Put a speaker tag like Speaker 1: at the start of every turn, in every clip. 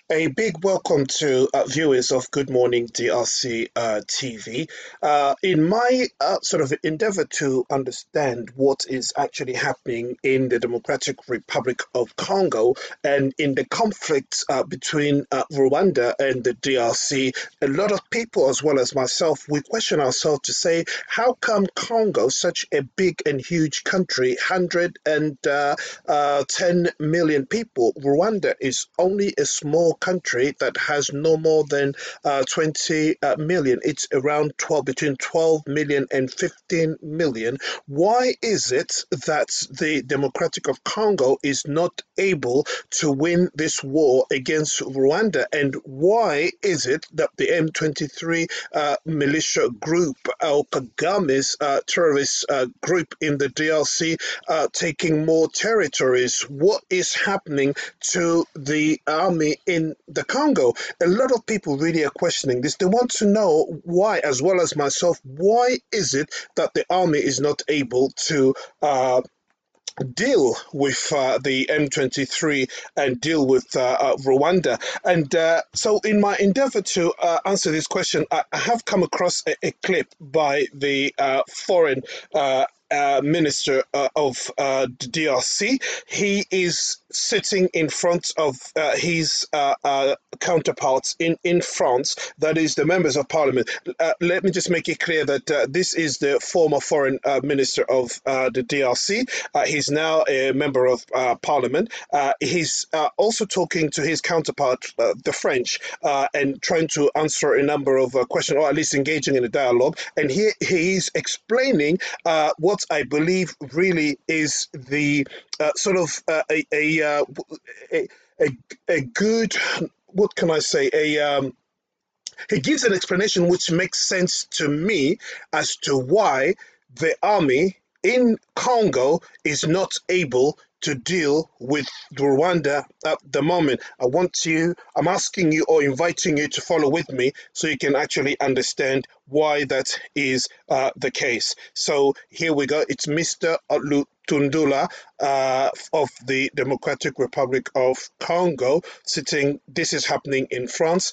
Speaker 1: A big welcome to viewers of Good Morning DRC TV. In my sort of endeavor to understand what is actually happening in the Democratic Republic of Congo and in the conflict between Rwanda and the DRC, a lot of people, as well as myself, we question ourselves to say, how come Congo, such a big and huge country, 110 million people, Rwanda is only a small country that has no more than 20 million. It's around 12, between 12 million and 15 million. Why is it that the Democratic of Congo is not able to win this war against Rwanda? And why is it that the M23 militia group, or Kagame's terrorist group in the DRC, taking more territories? What is happening to the army in the Congo? A lot of people really are questioning this. They want to know why, as well as myself, why is it that the army is not able to deal with the M23 and deal with Rwanda? And so in my endeavor to answer this question, I have come across a clip by the foreign minister of the DRC. He is sitting in front of his counterparts in France, that is the members of parliament. Let me just make it clear that this is the former foreign minister of the DRC. He's now a member of parliament. He's also talking to his counterpart, the French, and trying to answer a number of questions, or at least engaging in a dialogue. And here he is explaining what I believe really is the sort of a good, what can I say, he gives an explanation which makes sense to me as to why the army in Congo is not able to deal with Rwanda at the moment. I'm asking you or inviting you to follow with me so you can actually understand why that is the case. So here we go. It's Mr. Lutundula of the Democratic Republic of Congo sitting. This is happening in France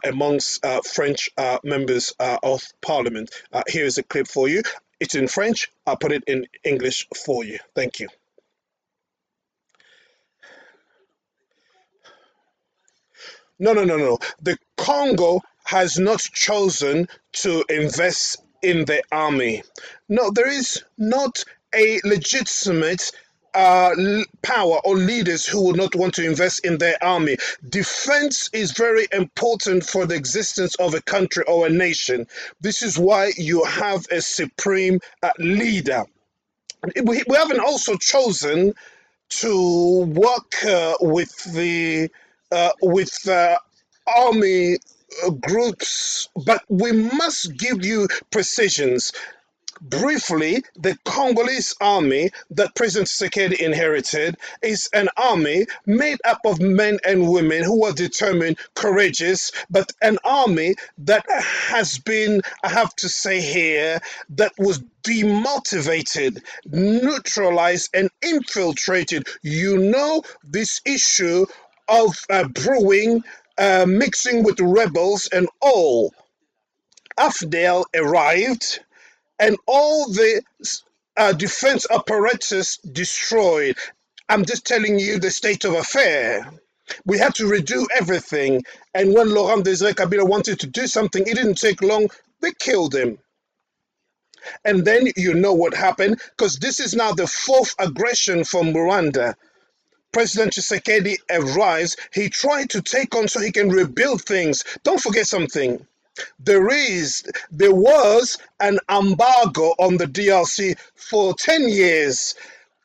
Speaker 1: amongst French members of parliament. Here is a clip for you. It's in French. I'll put it in English for you. Thank you. No. The Congo has not chosen to invest in the army. No, there is not a legitimate power or leaders who will not want to invest in their army. Defense is very important for the existence of a country or a nation. This is why you have a supreme leader. We haven't also chosen to work with army groups, but we must give you precisions. Briefly, the Congolese army that President Tshisekedi inherited is an army made up of men and women who are determined, courageous, but an army that has been, I have to say here, that was demotivated, neutralized, and infiltrated. You know, this issue of brewing, mixing with rebels and all. AFDL arrived and all the defense apparatus destroyed. I'm just telling you the state of affair. We had to redo everything. And when Laurent Desire Kabila wanted to do something, it didn't take long. They killed him. And then you know what happened, because this is now the fourth aggression from Rwanda. President Tshisekedi arrives. He tried to take on so he can rebuild things. Don't forget something. There was an embargo on the DRC for 10 years,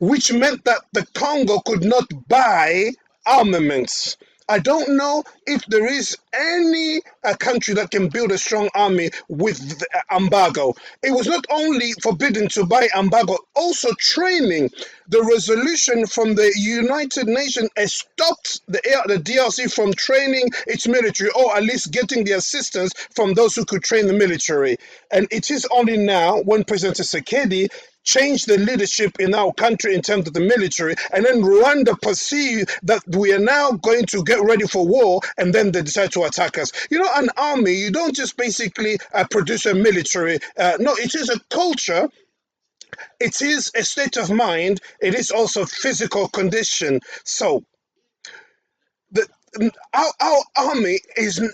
Speaker 1: which meant that the Congo could not buy armaments. I don't know if there is any country that can build a strong army with the embargo. It was not only forbidden to buy embargo, also training. The resolution from the United Nations has stopped the DRC from training its military, or at least getting the assistance from those who could train the military. And it is only now, when President Tshisekedi change the leadership in our country in terms of the military, and then Rwanda perceive that we are now going to get ready for war, and then they decide to attack us. An army, you don't just basically produce a military. No, it is a culture. It is a state of mind. It is also physical condition. So the our army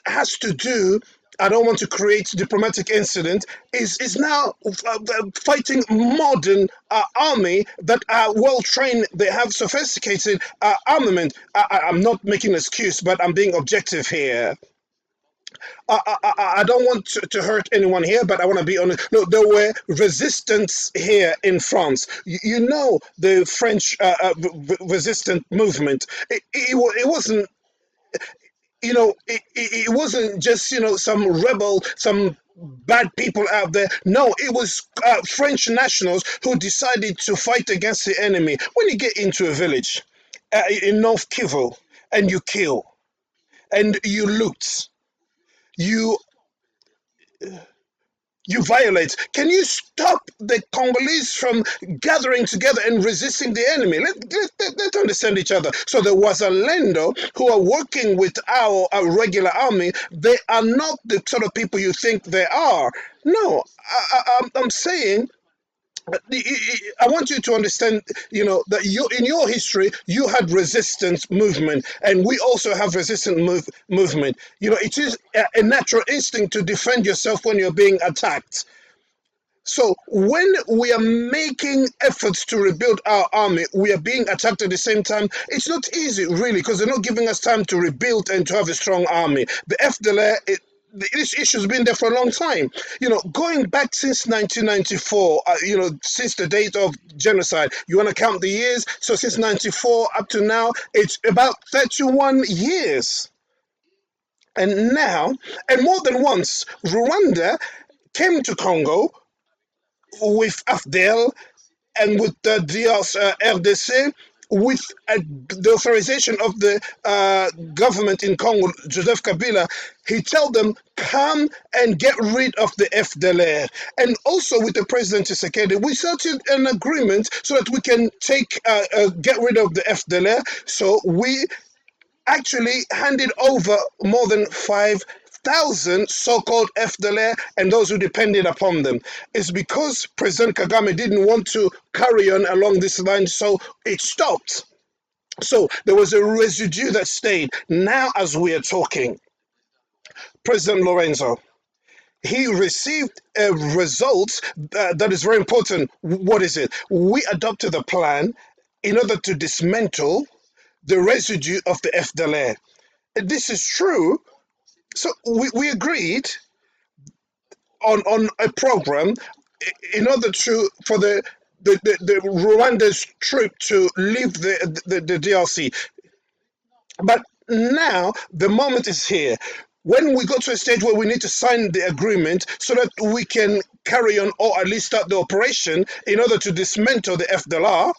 Speaker 1: has to do. I don't want to create diplomatic incident. Is now fighting modern army that are well trained. They have sophisticated armament. I'm not making an excuse, but I'm being objective here. I don't want to hurt anyone here, but I want to be honest. No, there were resistance here in France. The French resistant movement. It wasn't. It wasn't just some rebel, some bad people out there. No, it was French nationals who decided to fight against the enemy. When you get into a village in North Kivu and you kill and you loot, you violate. Can you stop the Congolese from gathering together and resisting the enemy? Let's understand each other. So there was a lendo who are working with our regular army. They are not the sort of people you think they are. No, I'm saying. I want you to understand, that in your history, you had resistance movement, and we also have resistance movement. It is a natural instinct to defend yourself when you're being attacked. So when we are making efforts to rebuild our army, we are being attacked at the same time. It's not easy, really, because they're not giving us time to rebuild and to have a strong army. The FDLR, this issue's been there for a long time. Going back since 1994, since the date of genocide, you want to count the years? So since 94 up to now, it's about 31 years. And now, and more than once, Rwanda came to Congo with AFDL and with the DRC, with the authorization of the government in Congo, Joseph Kabila. He told them, come and get rid of the FDLR. And also with the President Tshisekedi, we started an agreement so that we can get rid of the FDLR. So we actually handed over more than 5,000 so-called FDLR and those who depended upon them. It's because President Kagame didn't want to carry on along this line, so it stopped. So there was a residue that stayed. Now, as we are talking, President Lorenzo, he received a result that is very important. What is it? We adopted a plan in order to dismantle the residue of the FDLR. This is true. So we agreed on a program in order for the Rwanda's troop to leave the DRC. But now the moment is here. When we go to a stage where we need to sign the agreement so that we can carry on or at least start the operation in order to dismantle the FDLR,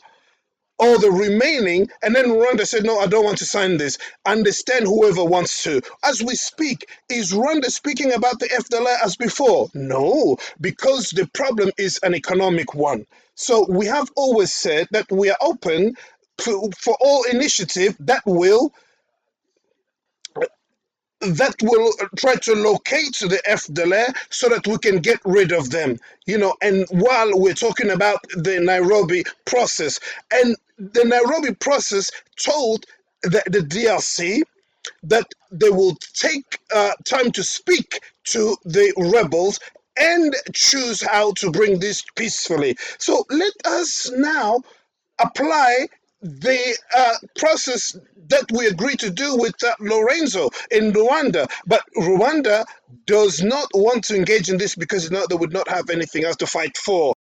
Speaker 1: or the remaining, and then Rwanda said, no, I don't want to sign this. Understand whoever wants to. As we speak, is Rwanda speaking about the FDLR as before? No, because the problem is an economic one. So we have always said that we are open for all initiative that will try to locate the FDLR so that we can get rid of them, and while we're talking about the Nairobi process, and the Nairobi process told the DRC that they will take time to speak to the rebels and choose how to bring this peacefully. So let us now apply the process that we agreed to do with Lorenzo in Rwanda. But Rwanda does not want to engage in this because they would not have anything else to fight for.